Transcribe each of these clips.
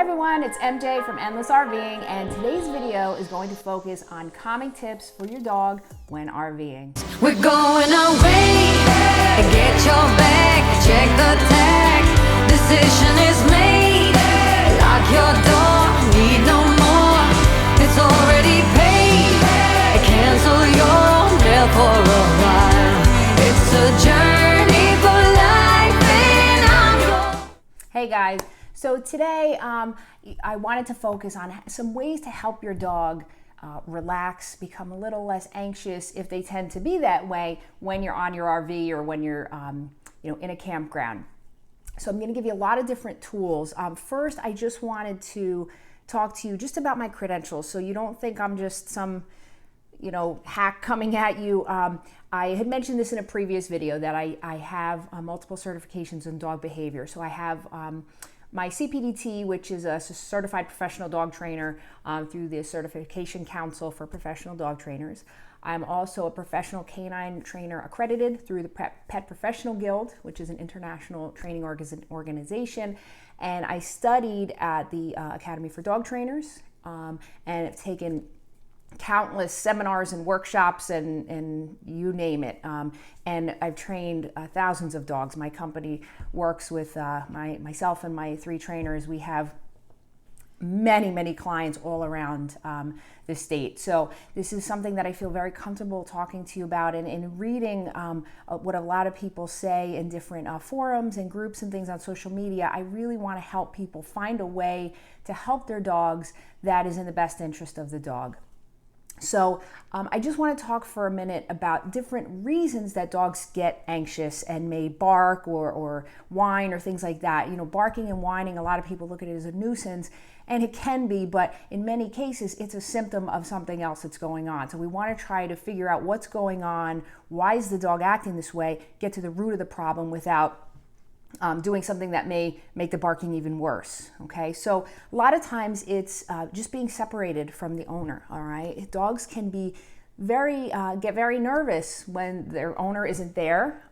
everyone, it's MJ from Endless Rving, and today's video is going to focus on calming tips for your dog when RVing. We're going away, get your bag, check the tag, decision is made, lock your door, need no more, it's already paid, cancel your meal for a while, it's a journey for life and I'm going. Hey guys. So today I wanted to focus on some ways to help your dog relax, become a little less anxious if they tend to be that way when you're on your RV or when you're in a campground. So I'm going to give you a lot of different tools. First, I just wanted to talk to you just about my credentials so you don't think I'm just some hack coming at you. I had mentioned this in a previous video that I have multiple certifications in dog behavior. So I have my CPDT, which is a certified professional dog trainer through the Certification Council for Professional Dog Trainers. I'm also a professional canine trainer accredited through the Pet Professional Guild, which is an international training organization. And I studied at the Academy for Dog Trainers and have taken countless seminars and workshops and you name it. And I've trained thousands of dogs. My company works with myself and my 3 trainers. We have many clients all around the state. So this is something that I feel very comfortable talking to you about, and in reading what a lot of people say in different forums and groups and things on social media. I really want to help people find a way to help their dogs that is in the best interest of the dog. So I just want to talk for a minute about different reasons that dogs get anxious and may bark or whine or things like that. Barking and whining, a lot of people look at it as a nuisance, and it can be, but in many cases, it's a symptom of something else that's going on. So we want to try to figure out what's going on, why is the dog acting this way, get to the root of the problem without doing something that may make the barking even worse. Okay, so a lot of times it's just being separated from the owner. All right, dogs can be get very nervous when their owner isn't there,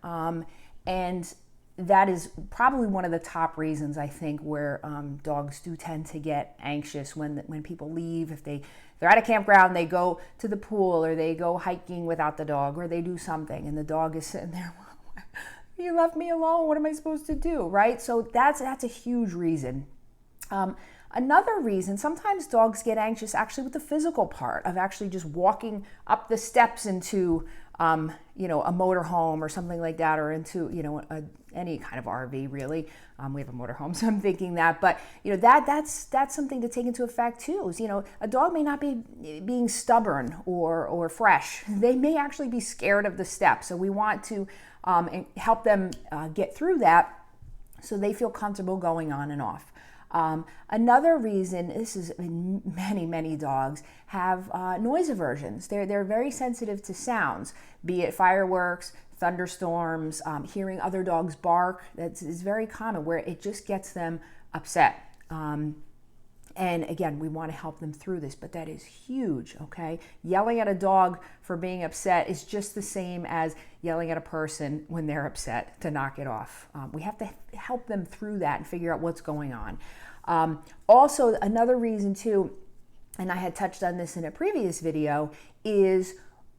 and that is probably one of the top reasons I think where dogs do tend to get anxious when people leave. If they're at a campground, they go to the pool or they go hiking without the dog, or they do something and the dog is sitting there. You left me alone. What am I supposed to do, right? So that's a huge reason. Another reason, sometimes dogs get anxious actually with the physical part of actually just walking up the steps into, a motorhome or something like that, or into, any kind of RV really. We have a motorhome, so I'm thinking that. But that's something to take into effect too. Is, a dog may not be being stubborn or fresh. They may actually be scared of the steps. So we want to and help them get through that so they feel comfortable going on and off. Another reason, this is many dogs have noise aversions. They're very sensitive to sounds, be it fireworks, thunderstorms, hearing other dogs bark. That is very common where it just gets them upset. And again, we want to help them through this, but that is huge, okay? Yelling at a dog for being upset is just the same as yelling at a person when they're upset to knock it off. We have to help them through that and figure out what's going on. Also, another reason too, and I had touched on this in a previous video, is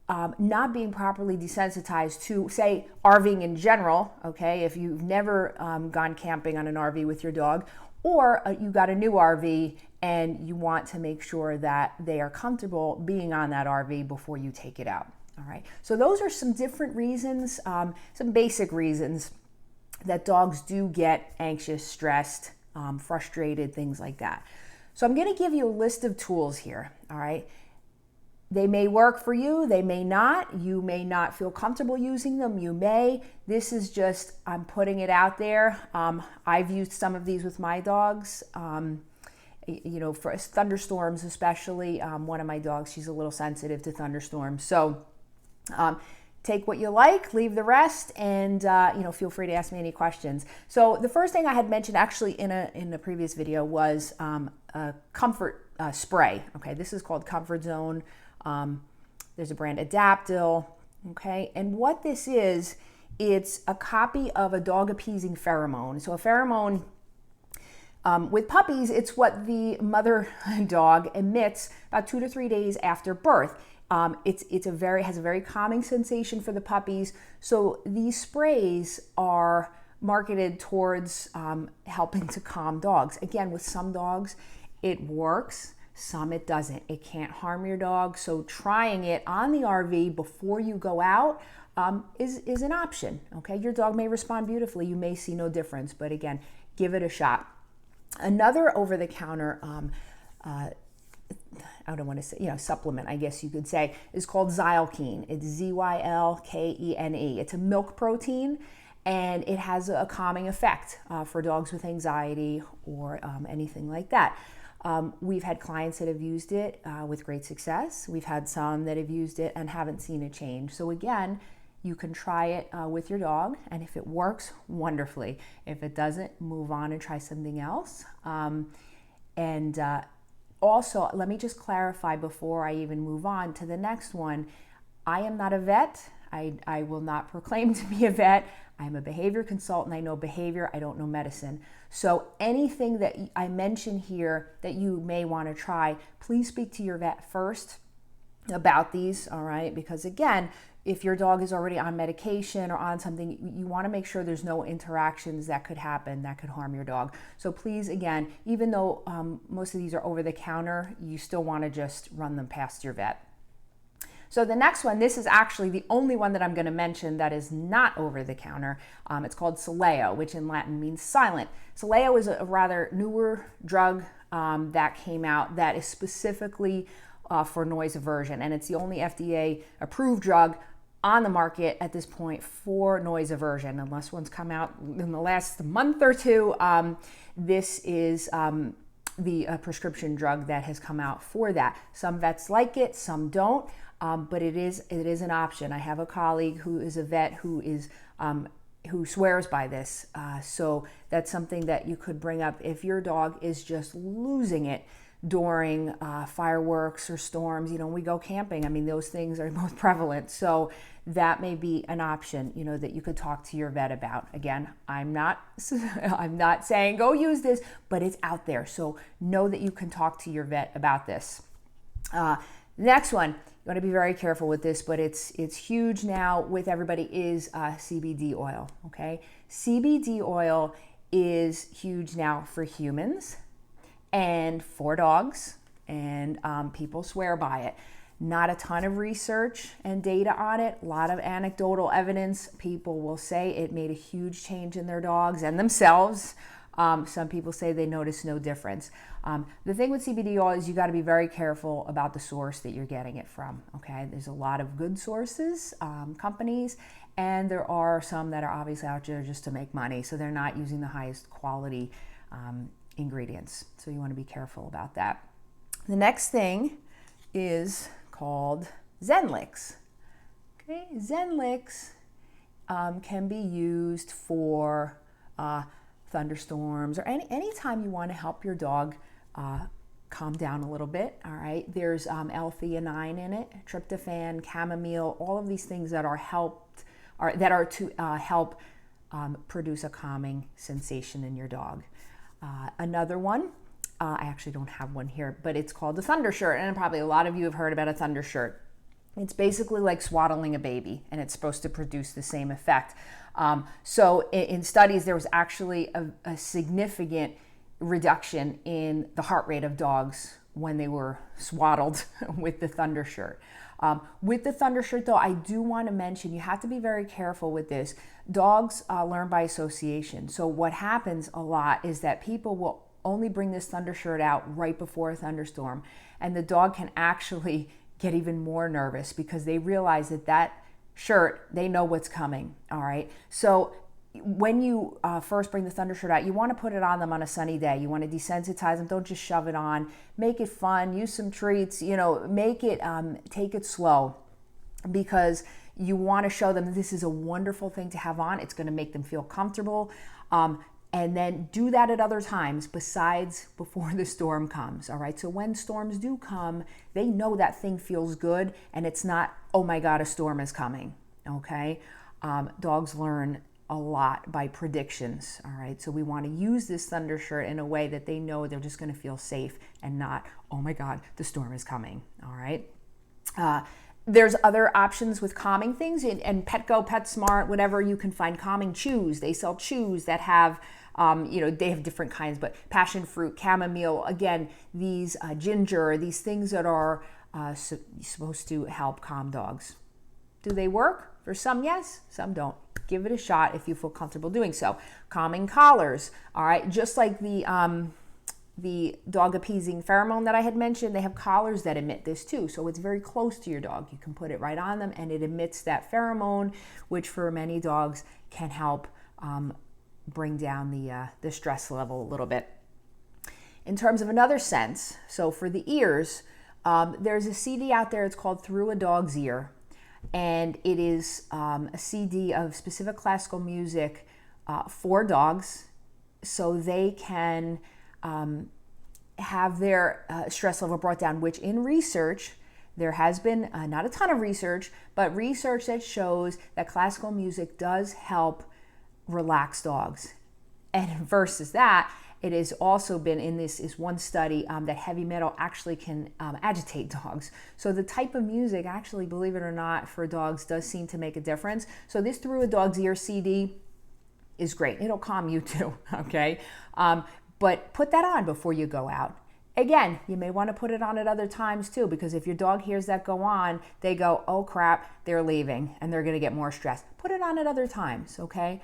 not being properly desensitized to, say, RVing in general, okay? If you've never gone camping on an RV with your dog, or you got a new RV and you want to make sure that they are comfortable being on that RV before you take it out. All right. So those are some different reasons, some basic reasons that dogs do get anxious, stressed, frustrated, things like that. So I'm going to give you a list of tools here. All right. They may work for you, they may not. You may not feel comfortable using them, you may. This is just, I'm putting it out there. I've used some of these with my dogs, for thunderstorms especially. One of my dogs, she's a little sensitive to thunderstorms. So take what you like, leave the rest, and feel free to ask me any questions. So the first thing I had mentioned actually in a previous video was a comfort spray. Okay, this is called Comfort Zone. There's a brand Adaptil, okay? And what this is, it's a copy of a dog appeasing pheromone. So a pheromone With puppies, it's what the mother dog emits about 2 to 3 days after birth. Has a very calming sensation for the puppies. So these sprays are marketed towards helping to calm dogs. Again, with some dogs, it works. Some it doesn't. It can't harm your dog. So trying it on the RV before you go out is an option. Okay, your dog may respond beautifully. You may see no difference, but again, give it a shot. Another over-the-counter, I don't want to say, supplement, I guess you could say, is called Zylkene. It's Zylkene. It's a milk protein, and it has a calming effect for dogs with anxiety or anything like that. We've had clients that have used it with great success. We've had some that have used it and haven't seen a change. So again, you can try it with your dog, and if it works, wonderfully. If it doesn't, move on and try something else. Also, let me just clarify before I even move on to the next one. I am not a vet. I will not proclaim to be a vet. I'm a behavior consultant. I know behavior. I don't know medicine. So anything that I mention here that you may want to try, please speak to your vet first about these, all right? Because again, if your dog is already on medication or on something, you want to make sure there's no interactions that could happen that could harm your dog. So please, again, even though most of these are over the counter, you still want to just run them past your vet. So the next one, this is actually the only one that I'm going to mention that is not over the counter. It's called Soleo, which in Latin means silent. Soleo is a rather newer drug that came out that is specifically for noise aversion, and it's the only FDA approved drug on the market at this point for noise aversion, unless one's come out in the last month or two. This is the prescription drug that has come out for that. Some vets like it, some don't, but it is an option. I have a colleague who is a vet who swears by this. So that's something that you could bring up if your dog is just losing it during fireworks or storms. We go camping. I mean, those things are most prevalent. So that may be an option, that you could talk to your vet about. Again, I'm not saying go use this, but it's out there. So know that you can talk to your vet about this. Next one, you want to be very careful with this, but it's huge now with everybody, is CBD oil. Okay, CBD oil is huge now for humans and for dogs, and people swear by it. Not a ton of research and data on it, a lot of anecdotal evidence. People will say it made a huge change in their dogs and themselves. Some people say they notice no difference. The thing with CBD oil is you got to be very careful about the source that you're getting it from, okay? There's a lot of good sources, companies, and there are some that are obviously out there just to make money, so they're not using the highest quality ingredients. So you want to be careful about that. The next thing is called Zen Licks. Okay, Zen Licks can be used for thunderstorms or any time you want to help your dog calm down a little bit. All right, there's L-theanine in it, tryptophan, chamomile, all of these things that are to help produce a calming sensation in your dog. Another one, I actually don't have one here, but it's called a thunder shirt, and probably a lot of you have heard about a thunder shirt. It's basically like swaddling a baby, and it's supposed to produce the same effect. So in studies, there was actually a significant reduction in the heart rate of dogs when they were swaddled with the thunder shirt. With the thunder shirt, though, I do want to mention you have to be very careful with this. Dogs learn by association. So what happens a lot is that people will only bring this thunder shirt out right before a thunderstorm, and the dog can actually get even more nervous because they realize that shirt, they know what's coming. All right, so when you first bring the thunder shirt out, you want to put it on them on a sunny day. You want to desensitize them. Don't just shove it on. Make it fun. Use some treats. Make it take it slow, because you want to show them this is a wonderful thing to have on. It's going to make them feel comfortable. And then do that at other times besides before the storm comes. All right, so when storms do come, they know that thing feels good, and it's not, oh my God, a storm is coming. Okay, dogs learn a lot by predictions, all right? So we want to use this thunder shirt in a way that they know they're just going to feel safe and not, oh my God, the storm is coming, all right? There's other options with calming things, and Petco, PetSmart, whatever, you can find calming chews. They sell chews that have, they have different kinds, but passion fruit, chamomile, again, these ginger, these things that are supposed to help calm dogs. Do they work? For some, yes, some don't. Give it a shot if you feel comfortable doing so. Calming collars, all right, just like the dog appeasing pheromone that I had mentioned, they have collars that emit this too. So it's very close to your dog. You can put it right on them and it emits that pheromone, which for many dogs can help bring down the stress level a little bit. In terms of another sense, so for the ears, there's a CD out there, it's called Through a Dog's Ear. And it is a CD of specific classical music for dogs so they can have their stress level brought down, which in research, there has been not a ton of research, but research that shows that classical music does help relax dogs. And versus that, it has also been in this is one study that heavy metal actually can agitate dogs. So the type of music, actually, believe it or not, for dogs does seem to make a difference. So this Through a Dog's Ear CD is great. It'll calm you too, okay? But put that on before you go out. Again, you may want to put it on at other times too, because if your dog hears that go on, they go, oh crap, they're leaving, and they're going to get more stressed. Put it on at other times, okay?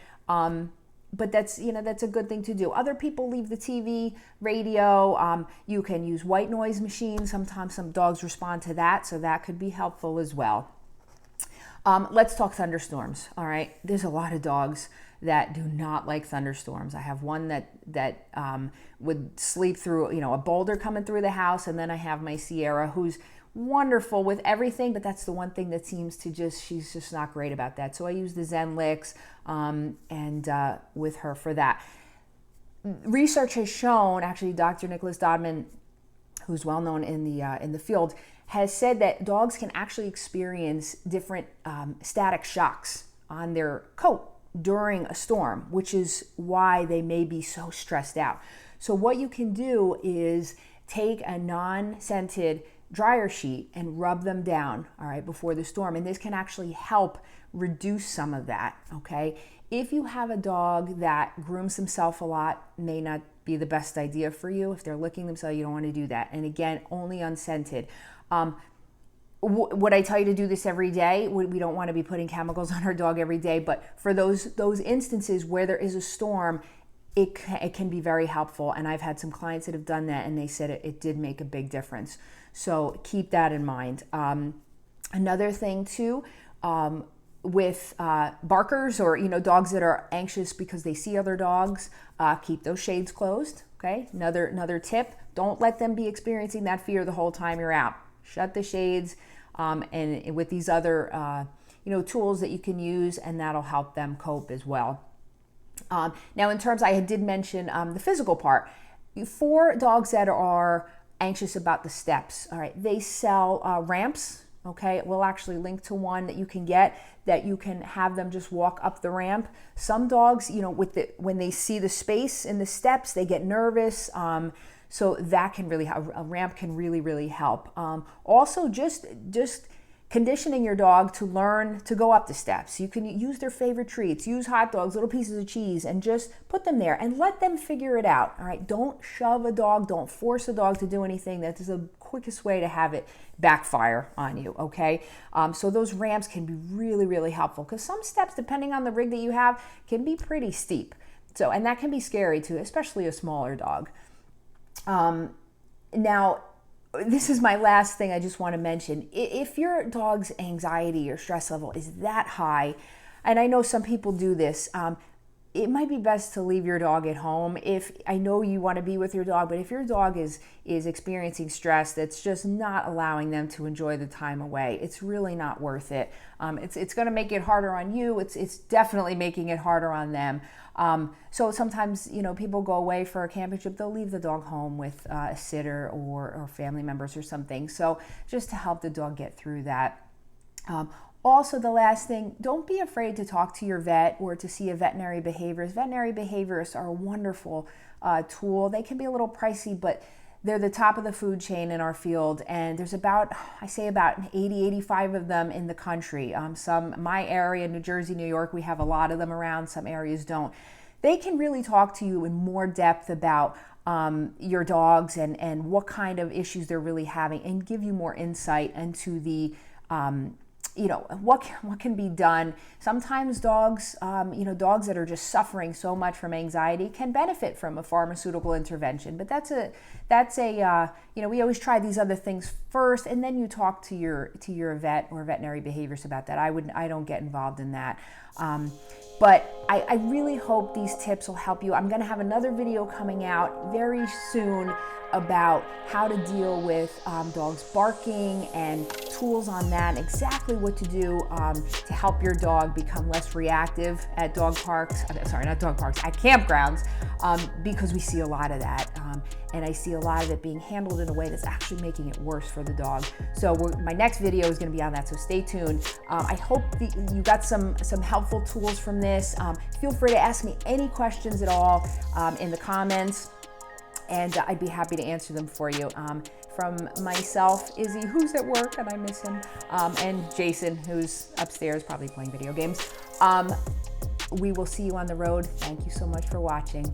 But that's a good thing to do. Other people leave the TV, radio. You can use white noise machines. Sometimes some dogs respond to that, so that could be helpful as well. Let's talk thunderstorms. All right, there's a lot of dogs that do not like thunderstorms. I have one that would sleep through, a boulder coming through the house, and then I have my Sierra, who's wonderful with everything, but that's the one thing that seems to she's just not great about that. So I use the Zen Licks and with her for that. Research has shown, actually, Dr. Nicholas Dodman, who's well known in the field, has said that dogs can actually experience different static shocks on their coat during a storm, which is why they may be so stressed out. So what you can do is take a non-scented dryer sheet and rub them down, all right, before the storm. And this can actually help reduce some of that, okay? If you have a dog that grooms himself a lot, may not be the best idea for you. If they're licking themselves, you don't want to do that. And again, only unscented. Would I tell you to do this every day? We don't want to be putting chemicals on our dog every day, but for those instances where there is a storm, it can be very helpful. And I've had some clients that have done that, and they said it did make a big difference. So keep that in mind. Another thing too, with barkers or dogs that are anxious because they see other dogs, keep those shades closed. Okay, another tip: don't let them be experiencing that fear the whole time you're out. Shut the shades, and with these other tools that you can use, and that'll help them cope as well. Now, in terms, I did mention the physical part. For dogs that are anxious about the steps, all right, they sell ramps. Okay, we'll actually link to one that you can get that you can have them just walk up the ramp. Some dogs, when they see the space in the steps, they get nervous. So that can really help. A ramp can really, really help. Also, just conditioning your dog to learn to go up the steps. You can use their favorite treats, use hot dogs, little pieces of cheese, and just put them there and let them figure it out. All right, don't shove a dog, don't force a dog to do anything. That is the quickest way to have it backfire on you, okay? So those ramps can be really, really helpful, because some steps, depending on the rig that you have, can be pretty steep. So, and that can be scary too, especially a smaller dog. Now, this is my last thing I just want to mention. If your dog's anxiety or stress level is that high, and I know some people do this, it might be best to leave your dog at home. If I know you want to be with your dog, but if your dog is experiencing stress that's just not allowing them to enjoy the time away, it's really not worth it. It's going to make it harder on you. It's definitely making it harder on them. So sometimes, people go away for a camping trip, they'll leave the dog home with a sitter or family members or something. So just to help the dog get through that. Also, the last thing, don't be afraid to talk to your vet or to see a veterinary behaviorist. Veterinary behaviorists are a wonderful tool. They can be a little pricey, but they're the top of the food chain in our field, and there's about 80, 85 of them in the country. My area, New Jersey, New York, we have a lot of them around, some areas don't. They can really talk to you in more depth about your dogs and what kind of issues they're really having, and give you more insight into the what can be done. Sometimes dogs, dogs that are just suffering so much from anxiety can benefit from a pharmaceutical intervention. But we always try these other things first, and then you talk to your vet or veterinary behaviorist about that. I don't get involved in that. But I really hope these tips will help you. I'm going to have another video coming out very soon about how to deal with dogs barking and tools on that, and exactly what to do to help your dog become less reactive at dog parks. Sorry, not dog parks, at campgrounds, because we see a lot of that. And I see a lot of it being handled in a way that's actually making it worse for the dog. So my next video is going to be on that, so stay tuned. I hope you got some helpful tools from this. Feel free to ask me any questions at all in the comments, and I'd be happy to answer them for you. From myself, Izzy, who's at work and I miss him, and Jason, who's upstairs probably playing video games. We will see you on the road. Thank you so much for watching.